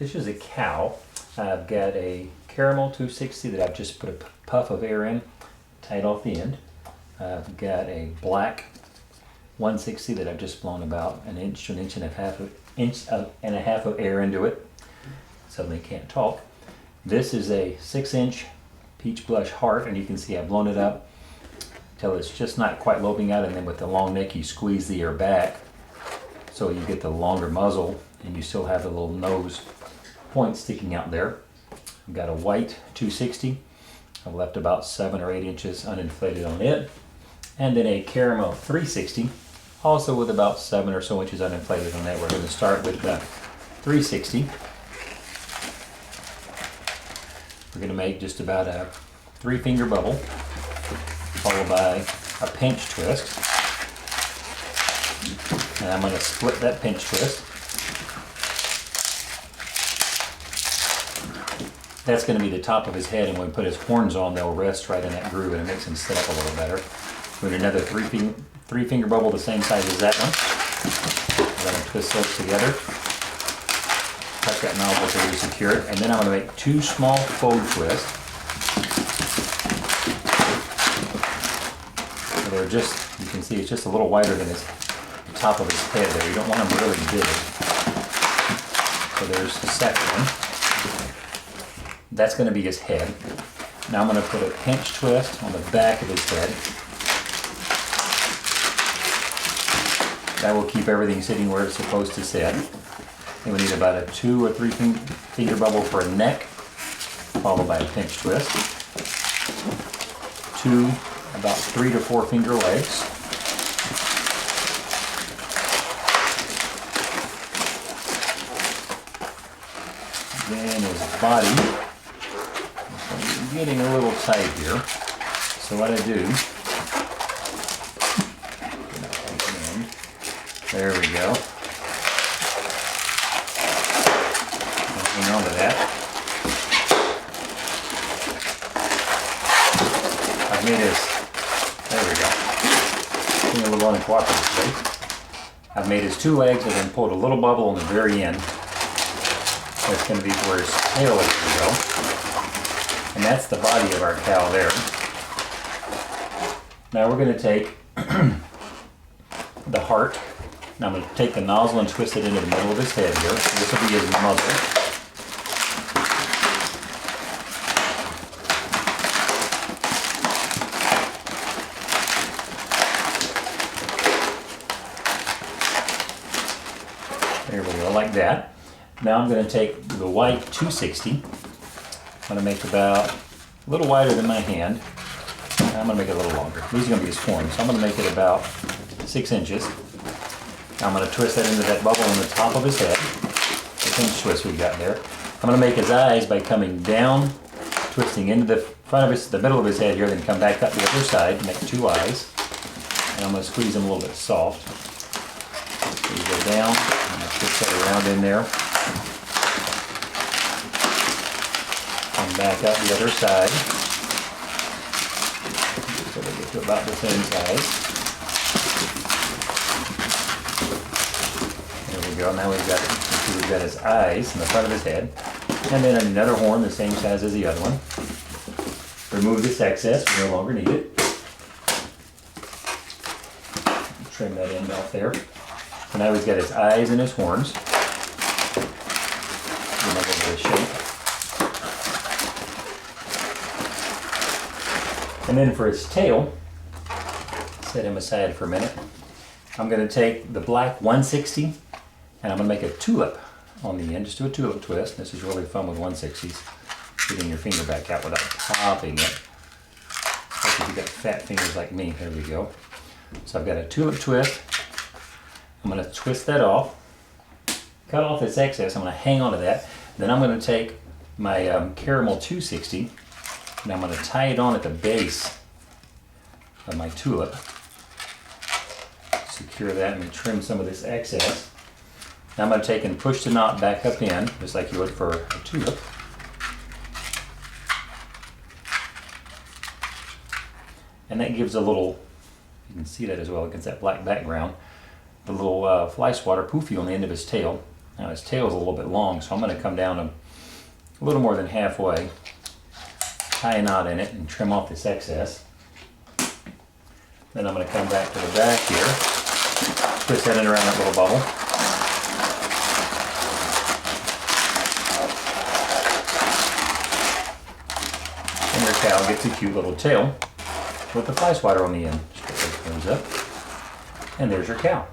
This is a cow. I've got a caramel 260 that I've just put a puff of air in, tied off the end. I've got a black 160 that I've just blown about an inch and a half of air into it. Suddenly can't talk. This is a 6-inch peach blush heart, and you can see I've blown it up till it's just not quite lobing out, and then with the long neck you squeeze the air back so you get the longer muzzle and you still have the little nose point sticking out there. I've got a white 260. I've left about 7 or 8 inches uninflated on it. And then a caramel 360, also with about 7 or so inches uninflated on that. We're going to start with the 360. We're going to make just about a 3-finger bubble, followed by a pinch twist. And I'm going to split that pinch twist. That's going to be the top of his head, and when we put his horns on, they'll rest right in that groove, and it makes him sit up a little better. We're going to do another 3-finger bubble the same size as that one. I'm going to twist those together. Touch that nozzle to really secure it, and then I'm going to make 2 small fold twists. So they're just, you can see it's just a little wider than the top of his head there. You don't want them really big. So there's the second one. That's going to be his head. Now I'm going to put a pinch twist on the back of his head. That will keep everything sitting where it's supposed to sit. And we need about a 2 or 3 finger bubble for a neck, followed by a pinch twist. 2 about 3 to 4 finger legs. Then his body. Getting a little tight here. So what I do, there we go. Hang on to that. I've made his, there we go. Being a little uncooperative today. I've made his 2 legs and then pulled a little bubble on the very end. That's going to be where his tail is going to go. And that's the body of our cow there. Now we're going to take the heart. Now I'm going to take the nozzle and twist it into the middle of his head here. This will be his muzzle. There we go, like that. Now I'm going to take the white 260. I'm going to make about a little wider than my hand. I'm going to make it a little longer. These are going to be his horns, so I'm going to make it about 6 inches. Now I'm going to twist that into that bubble on the top of his head. The pinch twist we got there. I'm going to make his eyes by coming down, twisting into the front of his, the middle of his head here, then come back up the other side, make 2 eyes. And I'm going to squeeze them a little bit soft. So you go down, I'm going to twist that around in there. Back up the other side, so they get to about the same size. There we go. Now we've got his eyes in the front of his head, and then another horn the same size as the other one. Remove this excess; we no longer need it. Trim that end off there. So now he's got his eyes and his horns. Give him a little bit of shape. And then for his tail, set him aside for a minute. I'm going to take the black 160 and I'm going to make a tulip on the end. Just do a tulip twist. This is really fun with 160s. Getting your finger back out without popping it. Especially if you've got fat fingers like me. There we go. So I've got a tulip twist. I'm going to twist that off. Cut off this excess. I'm going to hang on to that. Then I'm going to take my caramel 260. And I'm going to tie it on at the base of my tulip. Secure that and trim some of this excess. Now I'm going to take and push the knot back up in, just like you would for a tulip. And that gives a little, you can see that as well against that black background, the little fly swatter poofy on the end of his tail. Now his tail is a little bit long, so I'm going to come down a little more than halfway, tie a knot in it, and trim off this excess. Then I'm going to come back to the back here, twist that in around that little bubble. And your cow gets a cute little tail with the fly swatter on the end. Straight goes up. And there's your cow.